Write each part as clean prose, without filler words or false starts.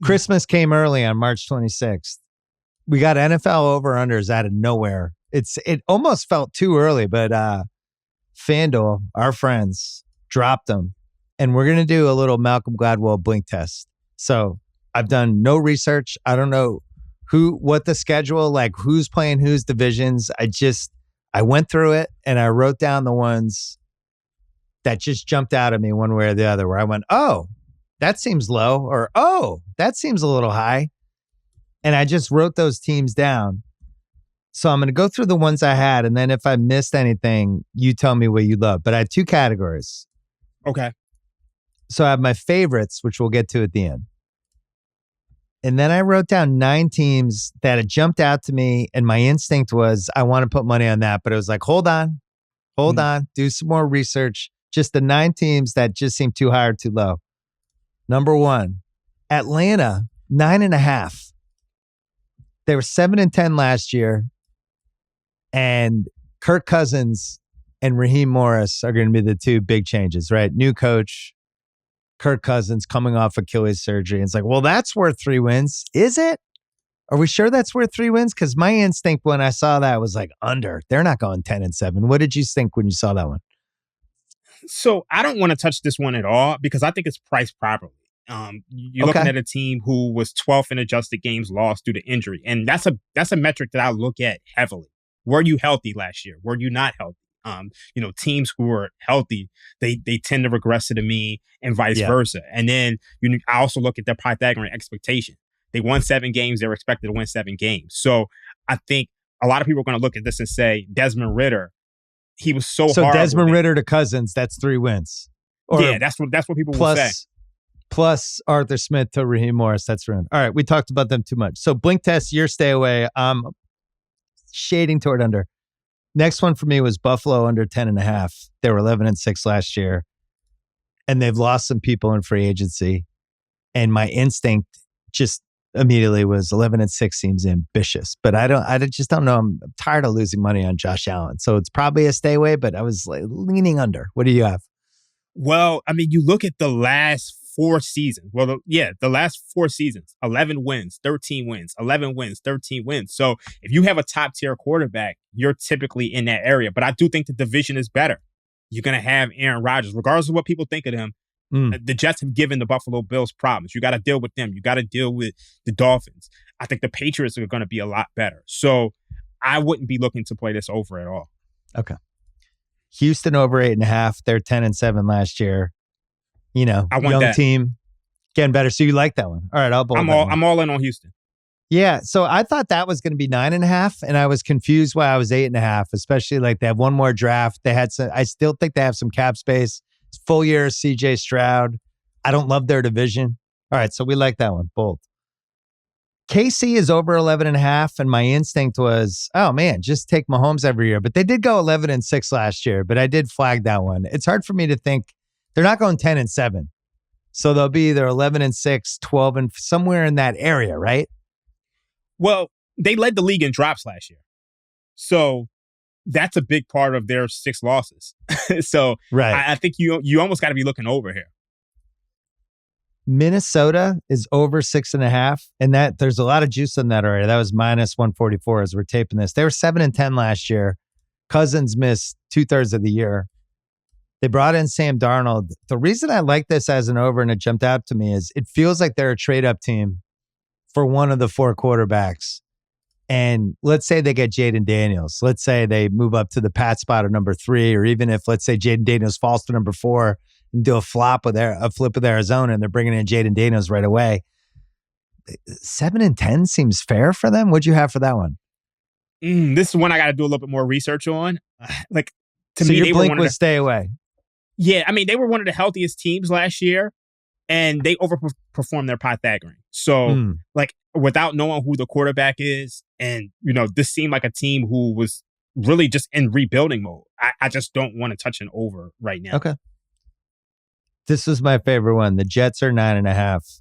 Christmas came early on March 26th. We got NFL over-unders out of nowhere. It almost felt too early, but FanDuel, our friends, dropped them. And we're going to do a little Malcolm Gladwell blink test. So I've done no research. I don't know what the schedule, like who's playing whose divisions. I went through it and I wrote down the ones that just jumped out at me one way or the other, where I went, oh, that seems low, or oh, that seems a little high. And I just wrote those teams down. So I'm going to go through the ones I had. And then if I missed anything, you tell me what you love. But I had two categories. Okay. So I have my favorites, which we'll get to at the end. And then I wrote down 9 teams that had jumped out to me. And my instinct was, I want to put money on that. But it was like, hold on, do some more research. Just the 9 teams that just seemed too high or too low. Number 1, Atlanta, 9.5. They were 7-10 last year. And Kirk Cousins and Raheem Morris are going to be the two big changes, right? New coach, Kirk Cousins coming off Achilles surgery. It's like, well, that's worth 3 wins. Is it? Are we sure that's worth 3 wins? Because my instinct when I saw that was like under. They're not going 10-7. What did you think when you saw that one? So I don't want to touch this one at all because I think it's priced properly. You're looking at a team who was 12th in adjusted games lost due to injury. And that's a metric that I look at heavily. Were you healthy last year? Were you not healthy? Teams who are healthy, they tend to regress to the mean and vice versa. And then I also look at their Pythagorean expectation. They won 7 games. They were expected to win 7 games. So I think a lot of people are going to look at this and say, Desmond Ridder, he was so hard. So Desmond Ridder to Cousins, that's 3 wins. Or that's what people will say. Plus Arthur Smith to Raheem Morris, that's ruined. All right, we talked about them too much. So blink test, your stay away. I'm shading toward under. Next one for me was Buffalo under 10.5. They were 11-6 last year. And they've lost some people in free agency. And my instinct just immediately was 11-6 seems ambitious. But I just don't know. I'm tired of losing money on Josh Allen. So it's probably a stay away, but I was like leaning under. What do you have? Well, I mean, you look at the last 4 seasons. Well, the last 4 seasons, 11 wins, 13 wins, 11 wins, 13 wins. So if you have a top tier quarterback, you're typically in that area. But I do think the division is better. You're going to have Aaron Rodgers, regardless of what people think of him. The Jets have given the Buffalo Bills problems. You got to deal with them. You got to deal with the Dolphins. I think the Patriots are going to be a lot better. So I wouldn't be looking to play this over at all. Okay. Houston over 8.5. They're 10-7 last year. Young team, getting better. So you like that one? All right, I'm all in on Houston. Yeah, so I thought that was going to be 9.5, and I was confused why I was 8.5. Especially like they have one more draft. They had some. I still think they have some cap space. It's full year of C.J. Stroud. I don't love their division. All right, so we like that one. Bold. KC is over 11.5, and my instinct was, oh man, just take Mahomes every year. But they did go 11-6 last year. But I did flag that one. It's hard for me to think. They're not going 10-7. So they'll be either 11-6, 12, and somewhere in that area, right? Well, they led the league in drops last year. So that's a big part of their 6 losses. So right. I think you almost got to be looking over here. Minnesota is over 6.5. And that there's a lot of juice in that already. That was minus 144 as we're taping this. They were 7-10 last year. Cousins missed 2/3 of the year. They brought in Sam Darnold. The reason I like this as an over and it jumped out to me is it feels like they're a trade-up team for one of the 4 quarterbacks. And let's say they get Jaden Daniels. Let's say they move up to the Pat spot of number 3, or even if, let's say, Jaden Daniels falls to number 4 and do a flip with Arizona and they're bringing in Jaden Daniels right away. 7-10 seems fair for them. What'd you have for that one? This is one I got to do a little bit more research on. To me, your blink was stay away. Yeah, I mean, they were one of the healthiest teams last year, and they overperformed their Pythagorean. So, without knowing who the quarterback is, and, this seemed like a team who was really just in rebuilding mode. I just don't want to touch an over right now. Okay. This was my favorite one. The Jets are 9.5.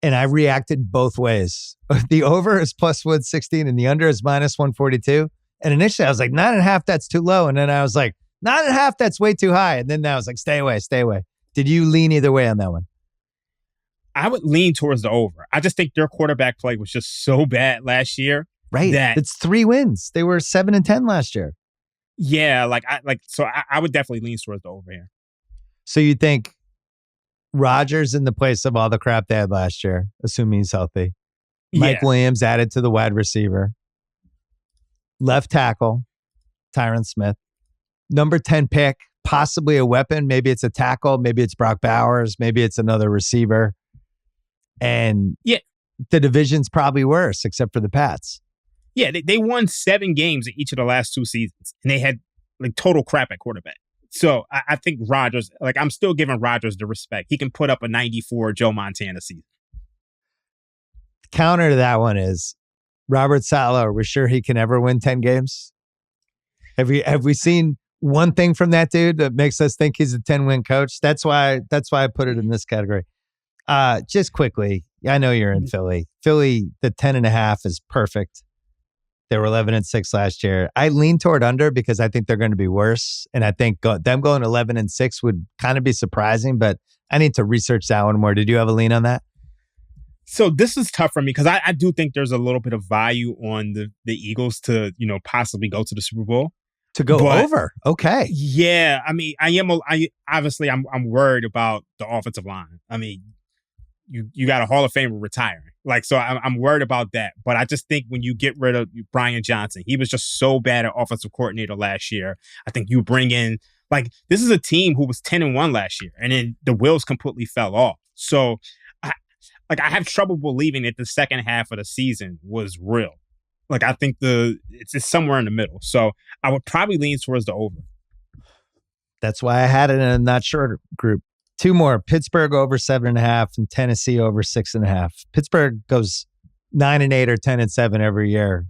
And I reacted both ways. The over is plus 116 and the under is minus 142. And initially I was like, 9.5, that's too low. And then I was like, 9.5, that's way too high. And then I was like, stay away. Did you lean either way on that one? I would lean towards the over. I just think their quarterback play was just so bad last year. Right. That it's 3 wins. They were 7-10 last year. Yeah, I would definitely lean towards the over here. So you think Rodgers in the place of all the crap they had last year, assuming he's healthy. Mike Williams added to the wide receiver. Left tackle, Tyron Smith. Number 10 pick, possibly a weapon. Maybe it's a tackle. Maybe it's Brock Bowers. Maybe it's another receiver. And the division's probably worse, except for the Pats. Yeah, they won 7 games in each of the last 2 seasons, and they had like total crap at quarterback. So I think Rodgers, I'm still giving Rodgers the respect. He can put up a 94 Joe Montana season. Counter to that one is Robert Saleh. Are we sure he can ever win 10 games? Have we seen one thing from that dude that makes us think he's a 10-win coach? That's why I put it in this category. Just quickly, I know you're in Philly. Philly, the 10.5 is perfect. They were 11-6 last year. I lean toward under because I think they're going to be worse. And I think them going 11-6 would kind of be surprising, but I need to research that one more. Did you have a lean on that? So this is tough for me because I do think there's a little bit of value on the Eagles to, possibly go to the Super Bowl. To go over. Okay. Yeah. I mean, I'm worried about the offensive line. I mean, you got a Hall of Famer retiring. So I'm worried about that. But I just think when you get rid of Brian Johnson, he was just so bad at offensive coordinator last year. I think you bring in, this is a team who was 10-1 last year, and then the wheels completely fell off. So I have trouble believing that the second half of the season was real. I think it's somewhere in the middle. So I would probably lean towards the over. That's why I had it in a not sure group. 2 more. Pittsburgh over 7.5 and Tennessee over 6.5. Pittsburgh goes 9-8 or 10-7 every year.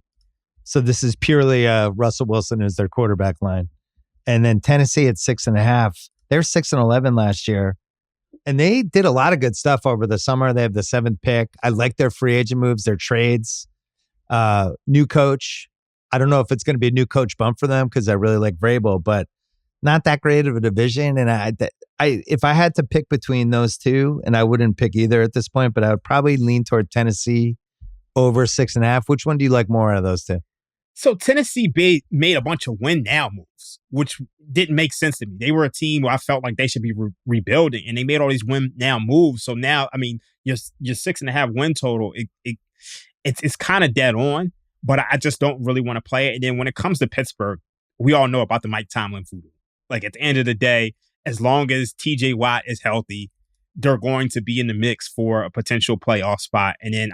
So this is purely Russell Wilson as their quarterback line. And then Tennessee at 6.5. They're 6-11 last year. And they did a lot of good stuff over the summer. They have the 7th pick. I like their free agent moves, their trades. New coach. I don't know if it's going to be a new coach bump for them because I really like Vrabel, but not that great of a division. And if I had to pick between those two, and I wouldn't pick either at this point, but I would probably lean toward Tennessee over 6.5. Which one do you like more out of those two? So Tennessee made a bunch of win now moves, which didn't make sense to me. They were a team where I felt like they should be rebuilding, and they made all these win now moves. So now, I mean, your 6.5 win total, it's kind of dead on, but I just don't really want to play it. And then when it comes to Pittsburgh, we all know about the Mike Tomlin voodoo. At the end of the day, as long as TJ Watt is healthy, they're going to be in the mix for a potential playoff spot. And then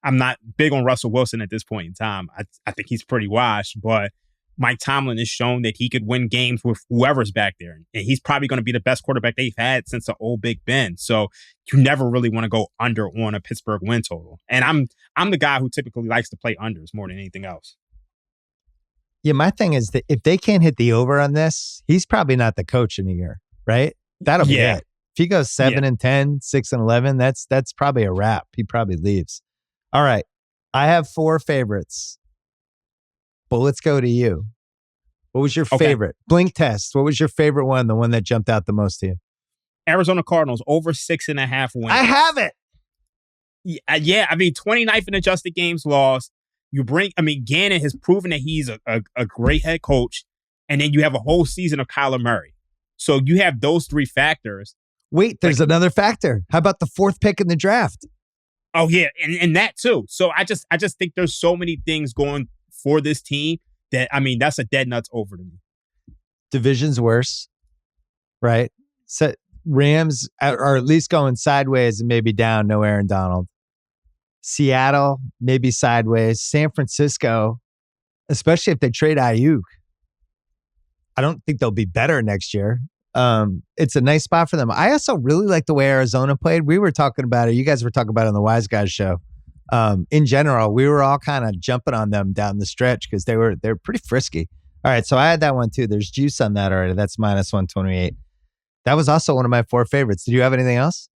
I'm not big on Russell Wilson at this point in time. I think he's pretty washed, but Mike Tomlin has shown that he could win games with whoever's back there. And he's probably going to be the best quarterback they've had since the old Big Ben. So you never really want to go under on a Pittsburgh win total. And I'm the guy who typically likes to play unders more than anything else. Yeah, my thing is that if they can't hit the over on this, he's probably not the coach in a year, right? That'll be it. If he goes 7-10, 6-11, that's probably a wrap. He probably leaves. All right. I have 4 favorites. But let's go to you. What was your favorite? Blink test. What was your favorite one? The one that jumped out the most to you? Arizona Cardinals over 6.5 wins. I have it. Yeah. I mean, 29th in adjusted games lost. Gannon has proven that he's a great head coach. And then you have a whole season of Kyler Murray. So you have those 3 factors. Wait, there's another factor. How about the 4th pick in the draft? Oh, yeah. And that too. So I just think there's so many things going for this team that, that's a dead nuts over to me. Division's worse, right? So Rams are at least going sideways and maybe down. No Aaron Donald. Seattle, maybe sideways. San Francisco, especially if they trade Ayuk. I don't think they'll be better next year. It's a nice spot for them. I also really like the way Arizona played. We were talking about it. You guys were talking about it on the Wise Guys show. In general, we were all kind of jumping on them down the stretch because they're pretty frisky. All right, so I had that one too. There's juice on that already. That's -128. That was also one of my 4 favorites. Did you have anything else?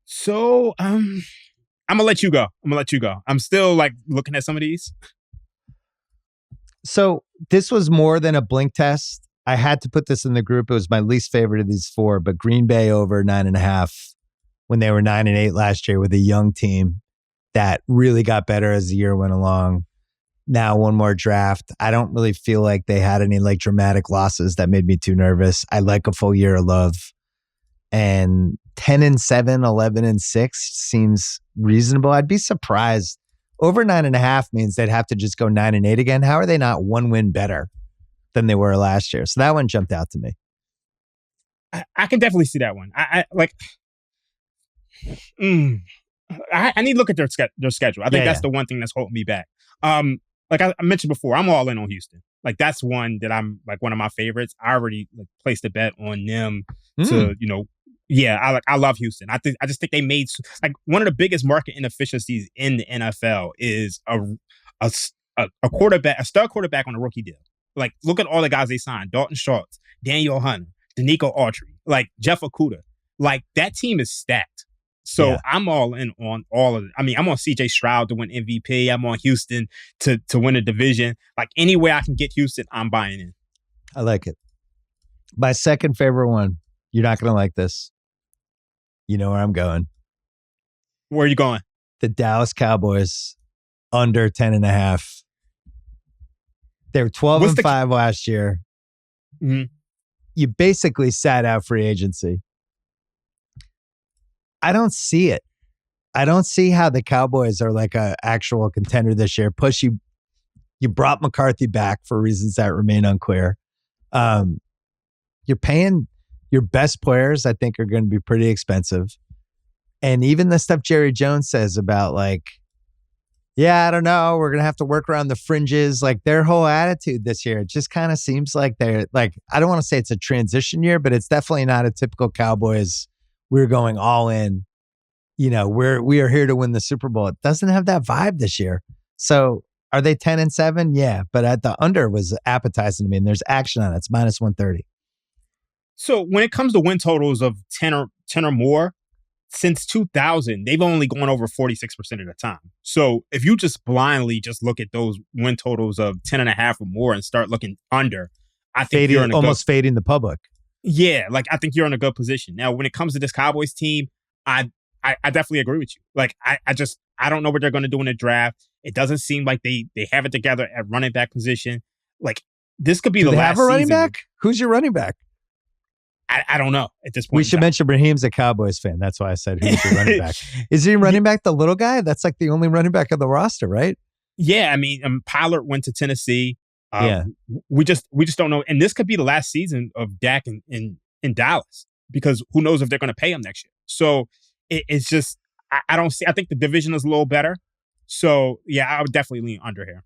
So, I'm gonna let you go. I'm still looking at some of these. So this was more than a blink test. I had to put this in the group. It was my least favorite of these 4, but Green Bay over 9.5. when they were 9-8 last year with a young team that really got better as the year went along. Now one more draft. I don't really feel like they had any like dramatic losses that made me too nervous. I like a full year of love. And 10-7, 11-6 seems reasonable. I'd be surprised. Over 9.5 means they'd have to just go 9-8 again. How are they not one win better than they were last year? So that one jumped out to me. I can definitely see that one. I need to look at their schedule. I think that's the one thing that's holding me back. Like I mentioned before, I'm all in on Houston. Like that's one that I'm like one of my favorites. I already like placed a bet on them to, I love Houston. I just think they made like one of the biggest market inefficiencies in the NFL is a quarterback, a star quarterback on a rookie deal. Like look at all the guys they signed: Dalton Schultz, Daniel Hunter, Danico Autry, like Jeff Okudah. Like that team is stacked. So I'm all in on all of it. I mean, I'm on CJ Stroud to win MVP. I'm on Houston to win a division. Like any way I can get Houston, I'm buying in. I like it. My second favorite one. You're not going to like this. You know where I'm going. Where are you going? The Dallas Cowboys under 10.5. They were 12-5 last year. Mm-hmm. You basically sat out free agency. I don't see it. I don't see how the Cowboys are like an actual contender this year. Plus, you brought McCarthy back for reasons that remain unclear. You're paying your best players, I think, are going to be pretty expensive. And even the stuff Jerry Jones says about like, I don't know, we're going to have to work around the fringes. Like their whole attitude this year, it just kind of seems like they're like, I don't want to say it's a transition year, but it's definitely not a typical Cowboys. We're going all in. We are here to win the Super Bowl. It doesn't have that vibe this year. So are they 10-7? Yeah, but at the under was appetizing to me, and there's action on it. It's -130. So when it comes to win totals of 10 or more, since 2000, they've only gone over 46% of the time. So if you just blindly just look at those win totals of 10.5 or more and start looking under, I think you're in almost fading the public. Yeah, like I think you're in a good position. Now, when it comes to this Cowboys team, I definitely agree with you. Like I don't know what they're going to do in the draft. It doesn't seem like they have it together at running back position. Like this could be the last season. Do they have a running back? Who's your running back? I don't know at this point. We should mention Raheem's a Cowboys fan. That's why I said who's your running back. Is he running back the little guy? That's like the only running back on the roster, right? Yeah, I mean, Pollard went to Tennessee. We just don't know. And this could be the last season of Dak in Dallas because who knows if they're going to pay him next year. So it's just, I don't see, I think the division is a little better. So yeah, I would definitely lean under here.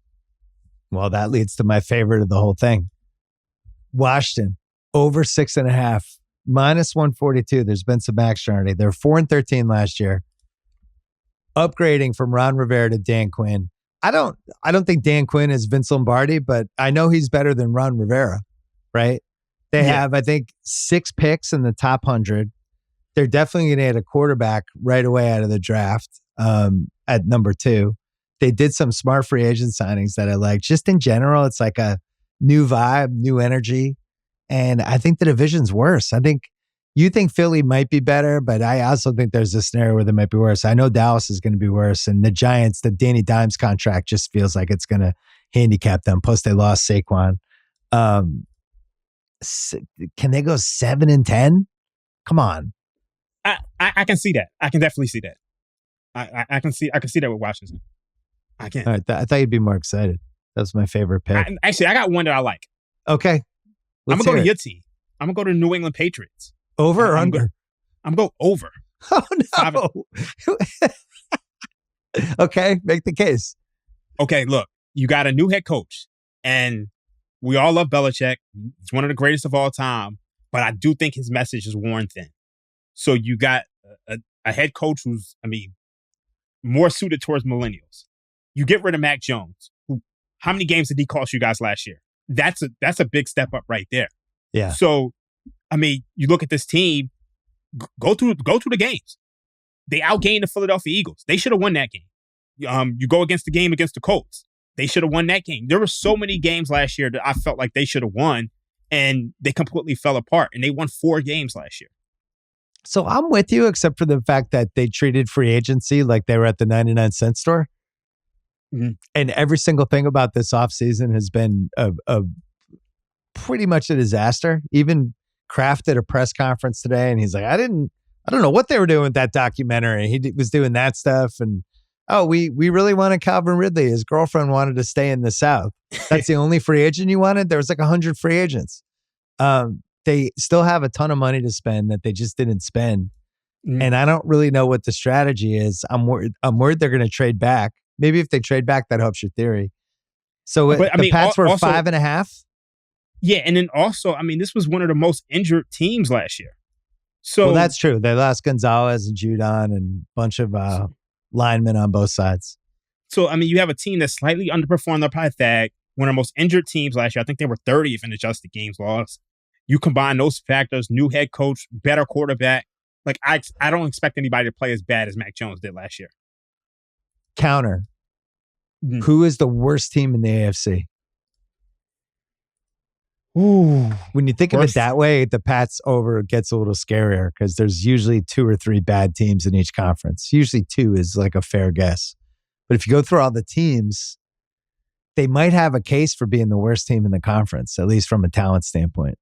Well, that leads to my favorite of the whole thing. Washington, over 6.5, -142. There's been some action already. They're 4-13 last year. Upgrading from Ron Rivera to Dan Quinn. I don't think Dan Quinn is Vince Lombardi, but I know he's better than Ron Rivera, right? They have, I think, 6 picks in the top 100. They're definitely going to get a quarterback right away out of the draft at number 2. They did some smart free agent signings that I like. Just in general, it's like a new vibe, new energy. And I think the division's worse. I think you think Philly might be better, but I also think there's a scenario where they might be worse. I know Dallas is going to be worse. And the Giants, the Danny Dimes contract just feels like it's going to handicap them. Plus, they lost Saquon. Can they go 7-10? Come on. I can see that. I can definitely see that. I can see that with Washington. I can. All right, I thought you'd be more excited. That's my favorite pick. Actually, I got one that I like. Okay. I'm going to go to your team. I'm going to go to New England Patriots. Over or under? I'm going to go over. Oh, no. Okay, make the case. Okay, look, you got a new head coach, and we all love Belichick. He's one of the greatest of all time, but I do think his message is worn thin. So you got a head coach who's, more suited towards millennials. You get rid of Mac Jones. How many games did he cost you guys last year? That's a big step up right there. Yeah. So, you look at this team, go through the games. They outgained the Philadelphia Eagles. They should have won that game. You go against the game against the Colts. They should have won that game. There were so many games last year that I felt like they should have won, and they completely fell apart. And they won 4 games last year. So I'm with you, except for the fact that they treated free agency like they were at the 99-cent store. Mm-hmm. And every single thing about this offseason has been a pretty much a disaster. Even Kraft did a press conference today, and he's like, I don't know what they were doing with that documentary. He was doing that stuff. And, we really wanted Calvin Ridley. His girlfriend wanted to stay in the South. That's the only free agent you wanted? There was like 100 free agents. They still have a ton of money to spend that they just didn't spend. Mm-hmm. And I don't really know what the strategy is. I'm worried they're going to trade back. Maybe if they trade back, that helps your theory. So the Pats were also 5.5? Yeah, and then also, this was one of the most injured teams last year. So well, that's true. They lost Gonzalez and Judon and a bunch of linemen on both sides. So, you have a team that slightly underperformed their Pythag, one of the most injured teams last year. I think they were 30th in adjusted games lost. You combine those factors, new head coach, better quarterback. Like, I don't expect anybody to play as bad as Mac Jones did last year. Counter. Mm-hmm. Who is the worst team in the AFC? Ooh, when you think of it that way, the Pats over gets a little scarier because there's usually 2 or 3 bad teams in each conference. Usually 2 is like a fair guess. But if you go through all the teams, they might have a case for being the worst team in the conference, at least from a talent standpoint.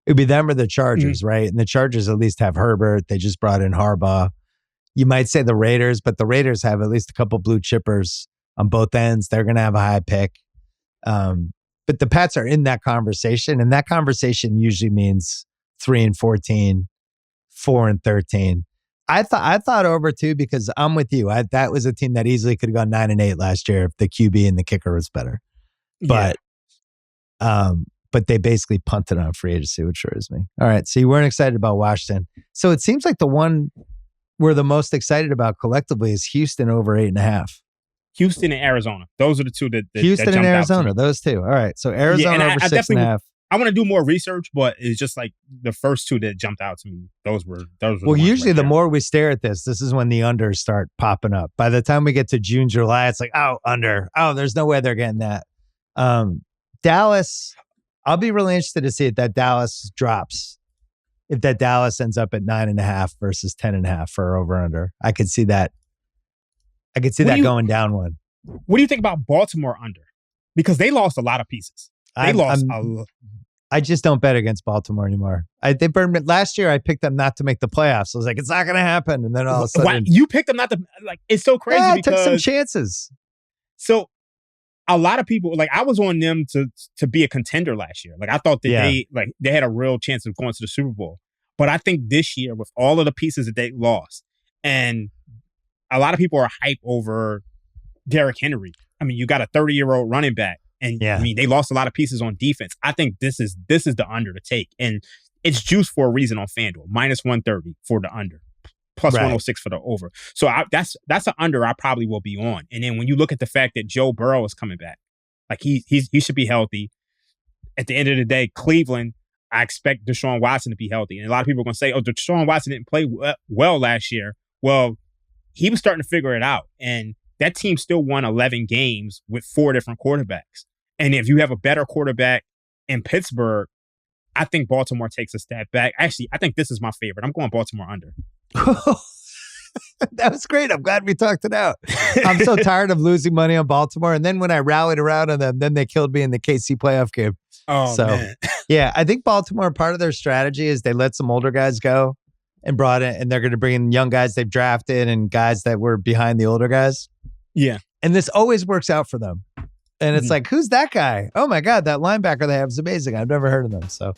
It would be them or the Chargers, right? And the Chargers at least have Herbert. They just brought in Harbaugh. You might say the Raiders, but the Raiders have at least a couple blue chippers on both ends. They're going to have a high pick. But the Pats are in that conversation, and that conversation usually means 3-14, 4-13. I thought over too because I'm with you. That was a team that easily could have gone 9-8 last year if the QB and the kicker was better. But they basically punted on free agency, which worries me. All right, so you weren't excited about Washington. So it seems like the one we're the most excited about collectively is Houston over 8.5. Houston and Arizona. Those are the two that Jumped and Arizona, those two. All right. So Arizona over 6.5. I want to do more research, but it's just like the first two that jumped out to me. Those were well, usually the more we stare at this is when the unders start popping up. By the time we get to June, July, it's like, under. There's no way they're getting that. Dallas, I'll be really interested to see if that Dallas drops. If that Dallas ends up at 9.5 versus 10.5 for over under. I could see that. Going down one. What do you think about Baltimore under? Because they lost a lot of pieces. They lost a lot. I just don't bet against Baltimore anymore. They burned it last year. I picked them not to make the playoffs. I was like, it's not going to happen. And then all of a sudden, you picked them not to it's so crazy. I because took some chances. So a lot of people I was on them to be a contender last year. I thought that they had a real chance of going to the Super Bowl. But I think this year with all of the pieces that they lost, and a lot of people are hyped over Derrick Henry. You got a 30-year-old running back. And they lost a lot of pieces on defense. I think this is the under to take. And it's juiced for a reason on FanDuel. -130 for the under. Plus 106 for the over. So that's an under I probably will be on. And then when you look at the fact that Joe Burrow is coming back, he should be healthy. At the end of the day, Cleveland, I expect Deshaun Watson to be healthy. And a lot of people are going to say, Deshaun Watson didn't play well last year. Well, he was starting to figure it out. And that team still won 11 games with 4 different quarterbacks. And if you have a better quarterback in Pittsburgh, I think Baltimore takes a step back. Actually, I think this is my favorite. I'm going Baltimore under. That was great. I'm glad we talked it out. I'm so tired of losing money on Baltimore. And then when I rallied around on them, then they killed me in the KC playoff game. Oh, man. Yeah, I think Baltimore, part of their strategy is they let some older guys go and brought in, and they're going to bring in young guys they've drafted and guys that were behind the older guys. Yeah. And this always works out for them. And it's like, who's that guy? Oh my God, that linebacker they have is amazing. I've never heard of them. So